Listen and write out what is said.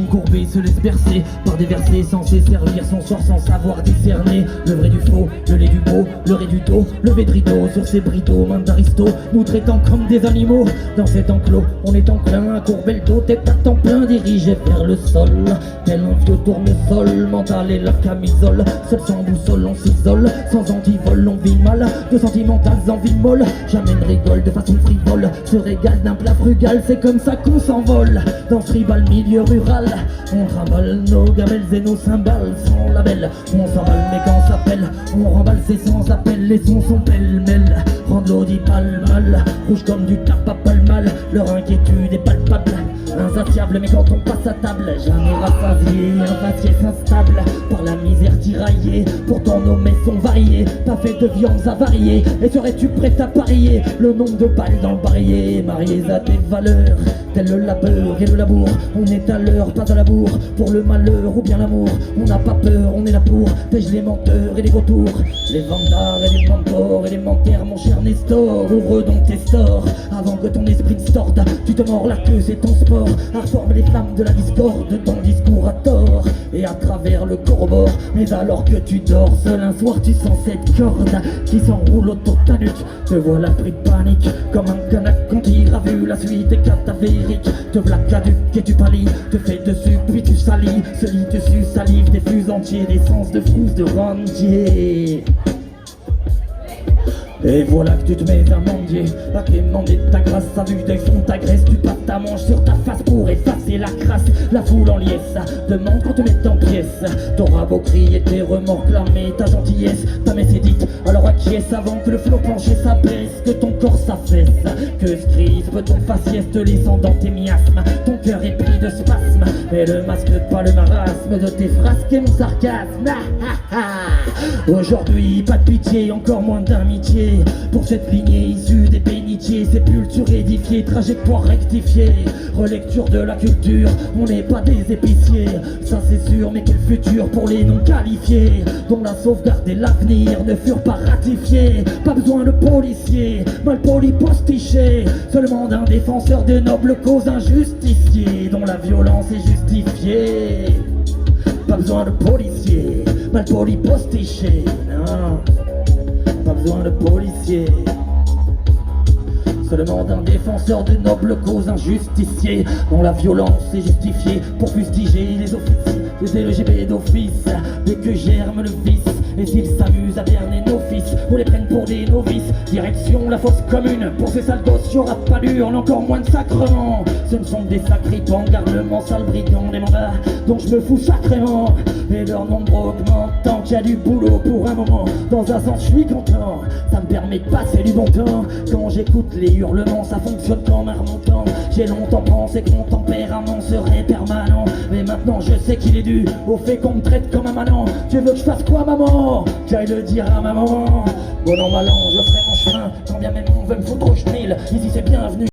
machine courbée se laisse bercer par des versets censés servir son sort sans savoir discerner le vrai du faux, le lait du beau, le ré du dos, levé de rideau sur ces brideaux, main d'aristo, nous traitant comme des animaux. Dans cet enclos, on est enclin à courber le dos, tête à temps plein dirigé vers le sol, tel un vieux tournesol, mental et la camisole, seul sans boussole on s'isole, sans antivol on vit mal, de sentimentales envies molles, jamais ne rigole de façon frivole, se régale d'un plat frugal, c'est comme ça qu'on s'envole, dans ce tribal milieu rural, on trimballe nos gamelles et nos cymbales sans label, on s'emballe mais quand on s'appelle, on remballe c'est sans appel, les sons sont pêle-mêle, rendre l'audit mal, rouge comme du tabac mal, leur inquiétude est palpable, insatiable mais quand on passe à table, jamais rassasié, impatié s'instable, par la misère tiraillée, pourtant nos mets sont variés, pas fait de viandes avariées, et serais-tu prêt à parier, le nombre de balles dans le barillet, mariés à tes valeurs, tel le labeur et le labour, on est à l'heure, pas à la bourre, pour le malheur ou bien l'amour, on n'a pas peur, on est là pour, pêche les menteurs et les vautours, les vandards et les mentors et les mentaires, mon cher Nestor, ouvre donc tes stores, avant que ton esprit ne storde, tu te mords la queue, c'est ton sport, informe les flammes de la discorde, ton discours à tort, et à travers le corps mais alors que tu dors seul un soir, tu sens cette corde qui s'enroule autour de ta nuque, te voilà pris de panique, comme un canac quand il a vu la suite est catavérique, te voilà caduc et tu pâlis, te fais dessus puis tu salis, se lit dessus salive, des flux entiers, d'essence de frousse de rentier. Et voilà que tu te mets à mendier, à quémander ta grâce, à vue d'œil fond ta graisse, tu passes ta manche sur ta face pour effacer la crasse, la foule en liesse, demande qu'on te mette en pièces, t'auras beau crier tes remords, clamer ta gentillesse, ta messe est dite, alors acquiesce avant que le flot penché s'abaisse, que ton corps s'affaisse, que ce crispe ton faciès te laissant dans tes miasmes, ton cœur est pris de spasmes, mais le masque pas le marasme de tes frasques et mon sarcasme. Aujourd'hui pas de pitié, encore moins d'amitié, pour cette lignée issue des bénitiers, sépulture édifiée, trajectoire rectifiée, relecture de la culture, on n'est pas des épiciers, ça c'est sûr, mais quel futur pour les non qualifiés, dont la sauvegarde et l'avenir ne furent pas ratifiés, pas besoin de policiers, mal poli postichés, seulement d'un défenseur de nobles causes injusticiées, dont la violence est justifiée, pas besoin de policiers, mal poli postichés, non. Pas besoin de policiers, seulement d'un défenseur de nobles causes injusticiées, dont la violence est justifiée pour fustiger les officiers, les LGB d'office, dès que germe le vice, et s'ils s'amusent à berner nos fils, on les prenne pour des novices, direction la fosse commune, pour ces sales gosses y'aura pas d'urne, encore moins de sacrement, ce ne sont que des sacripants, garnements, sales brigands, des mandats dont je me fous sacrément, et leur nombre augmente, tant qu'il y a du boulot pour un moment, dans un sens je suis content, ça me permet de passer du bon temps, quand j'écoute les hurlements, ça fonctionne comme un remontant, j'ai longtemps pensé que mon tempérament serait permanent, mais maintenant je sais qu'il est dû au fait qu'on me traite comme un manant, tu veux que je fasse quoi maman, j'aille le dire à maman, bon an mal an, je ferai mon chemin, quand bien même on veut me foutre au chenil, ici c'est bienvenu.